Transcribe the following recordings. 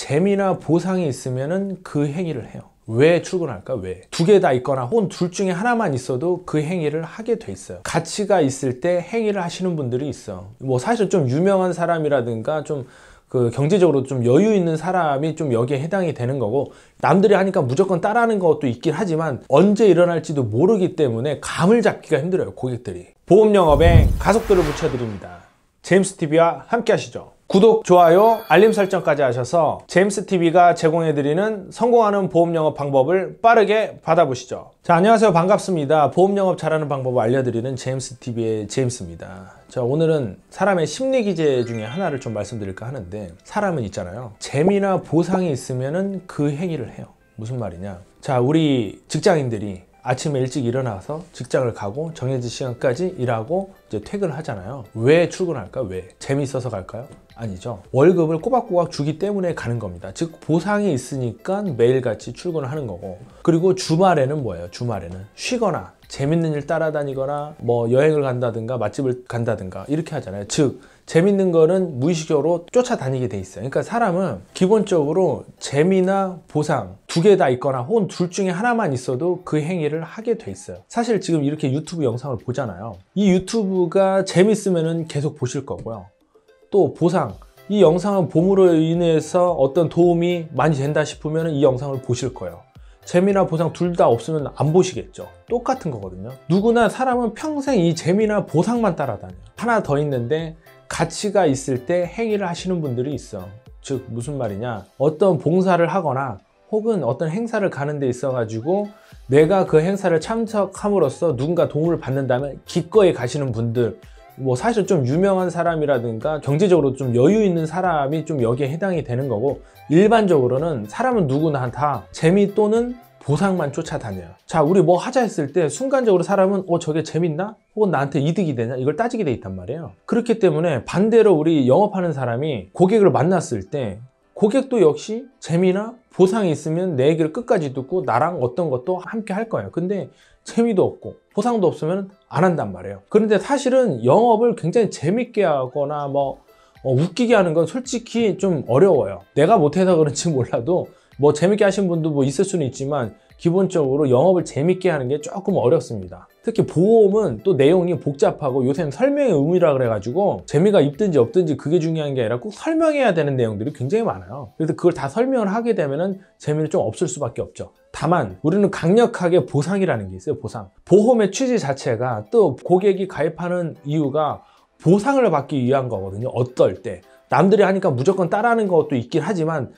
재미나 보상이 있으면은 그 행위를 해요. 왜 출근할까? 왜? 두 개 다 있거나 혹은 둘 중에 하나만 있어도 그 행위를 하게 돼 있어요. 가치가 있을 때 행위를 하시는 분들이 있어. 뭐 사실 좀 유명한 사람이라든가 좀 그 경제적으로 좀 여유 있는 사람이 좀 여기에 해당이 되는 거고, 남들이 하니까 무조건 따라하는 것도 있긴 하지만 언제 일어날지도 모르기 때문에 감을 잡기가 힘들어요, 고객들이. 보험 영업에 가속도를 붙여드립니다. 제임스TV와 함께 하시죠. 구독, 좋아요, 알림 설정까지 하셔서 제임스TV가 제공해드리는 성공하는 보험 영업 방법을 빠르게 받아보시죠. 자, 안녕하세요. 반갑습니다. 보험 영업 잘하는 방법을 알려드리는 제임스TV의 제임스입니다. 자, 오늘은 사람의 심리 기제 중에 하나를 좀 말씀드릴까 하는데, 사람은 있잖아요, 재미나 보상이 있으면은 그 행위를 해요. 무슨 말이냐? 자, 우리 직장인들이 아침에 일찍 일어나서 직장을 가고 정해진 시간까지 일하고 이제 퇴근을 하잖아요. 왜 출근할까? 왜? 재미있어서 갈까요? 아니죠. 월급을 꼬박꼬박 주기 때문에 가는 겁니다. 즉 보상이 있으니까 매일같이 출근을 하는 거고, 그리고 주말에는 뭐예요? 주말에는 쉬거나 재밌는 일 따라다니거나 뭐 여행을 간다든가 맛집을 간다든가 이렇게 하잖아요. 즉 재밌는 거는 무의식적으로 쫓아다니게 돼 있어요. 그러니까 사람은 기본적으로 재미나 보상 두 개 다 있거나 혹은 둘 중에 하나만 있어도 그 행위를 하게 돼 있어요. 사실 지금 이렇게 유튜브 영상을 보잖아요. 이 유튜브가 재밌으면은 계속 보실 거고요. 또 보상, 이 영상을 봄으로 인해서 어떤 도움이 많이 된다 싶으면 이 영상을 보실 거예요. 재미나 보상 둘 다 없으면 안 보시겠죠. 똑같은 거거든요. 누구나 사람은 평생 이 재미나 보상만 따라다녀요. 하나 더 있는데, 가치가 있을 때 행위를 하시는 분들이 있어. 즉 무슨 말이냐, 어떤 봉사를 하거나 혹은 어떤 행사를 가는 데 있어 가지고 내가 그 행사를 참석함으로써 누군가 도움을 받는다면 기꺼이 가시는 분들, 뭐 사실 좀 유명한 사람이라든가 경제적으로 좀 여유 있는 사람이 좀 여기에 해당이 되는 거고, 일반적으로는 사람은 누구나 다 재미 또는 보상만 쫓아다녀요. 자, 우리 뭐 하자 했을 때 순간적으로 사람은 저게 재밌나? 혹은 나한테 이득이 되냐? 이걸 따지게 돼 있단 말이에요. 그렇기 때문에 반대로 우리 영업하는 사람이 고객을 만났을 때 고객도 역시 재미나 보상이 있으면 내 얘기를 끝까지 듣고 나랑 어떤 것도 함께 할 거예요. 근데 재미도 없고 보상도 없으면 안 한단 말이에요. 그런데 사실은 영업을 굉장히 재밌게 하거나 웃기게 하는 건 솔직히 좀 어려워요. 내가 못해서 그런지 몰라도 뭐 재밌게 하신 분도 뭐 있을 수는 있지만 기본적으로 영업을 재밌게 하는 게 조금 어렵습니다. 특히 보험은 또 내용이 복잡하고 요새는 설명의 의무라 그래가지고 재미가 있든지 없든지 그게 중요한 게 아니라 꼭 설명해야 되는 내용들이 굉장히 많아요. 그래서 그걸 다 설명을 하게 되면은 재미는 좀 없을 수밖에 없죠. 다만 우리는 강력하게 보상이라는 게 있어요. 보상. 보험의 취지 자체가, 또 고객이 가입하는 이유가 보상을 받기 위한 거거든요. 어떨 때 남들이 하니까 무조건 따라하는 것도 있긴 하지만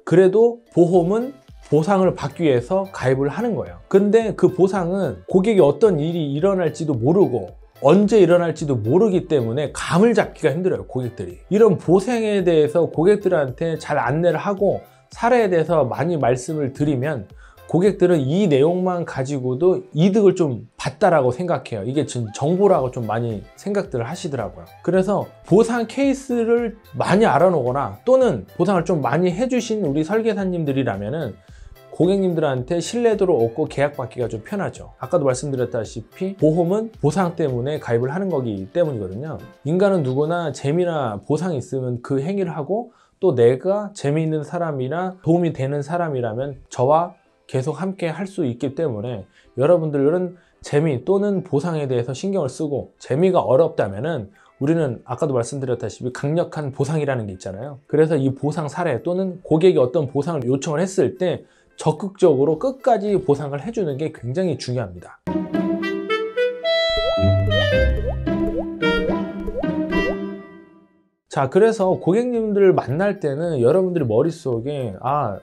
그래도 보험은 보상을 받기 위해서 가입을 하는 거예요. 근데 그 보상은 고객이 어떤 일이 일어날지도 모르고 언제 일어날지도 모르기 때문에 감을 잡기가 힘들어요, 고객들이. 이런 보상에 대해서 고객들한테 잘 안내를 하고 사례에 대해서 많이 말씀을 드리면 고객들은 이 내용만 가지고도 이득을 좀 봤다라고 생각해요. 이게 지금 정보라고 좀 많이 생각들을 하시더라고요. 그래서 보상 케이스를 많이 알아놓거나 또는 보상을 좀 많이 해주신 우리 설계사님들이라면은 고객님들한테 신뢰도를 얻고 계약받기가 좀 편하죠. 아까도 말씀드렸다시피 보험은 보상 때문에 가입을 하는 거기 때문이거든요. 인간은 누구나 재미나 보상이 있으면 그 행위를 하고, 또 내가 재미있는 사람이나 도움이 되는 사람이라면 저와 계속 함께 할 수 있기 때문에 여러분들은 재미 또는 보상에 대해서 신경을 쓰고, 재미가 어렵다면은 우리는 아까도 말씀드렸다시피 강력한 보상이라는 게 있잖아요. 그래서 이 보상 사례 또는 고객이 어떤 보상을 요청을 했을 때 적극적으로 끝까지 보상을 해주는 게 굉장히 중요합니다. 자, 그래서 고객님들을 만날 때는 여러분들이 머릿속에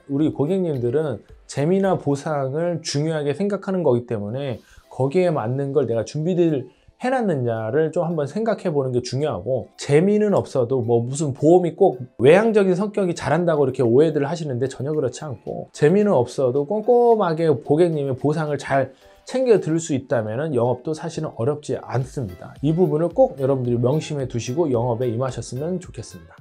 우리 고객님들은 재미나 보상을 중요하게 생각하는 거기 때문에 거기에 맞는 걸 내가 준비를 해놨느냐를 좀 한번 생각해 보는 게 중요하고, 재미는 없어도 뭐 무슨 보험이 꼭 외향적인 성격이 잘한다고 이렇게 오해들 하시는데 전혀 그렇지 않고, 재미는 없어도 꼼꼼하게 고객님의 보상을 잘 챙겨 들을 수 있다면 영업도 사실은 어렵지 않습니다. 이 부분을 꼭 여러분들이 명심해 두시고 영업에 임하셨으면 좋겠습니다.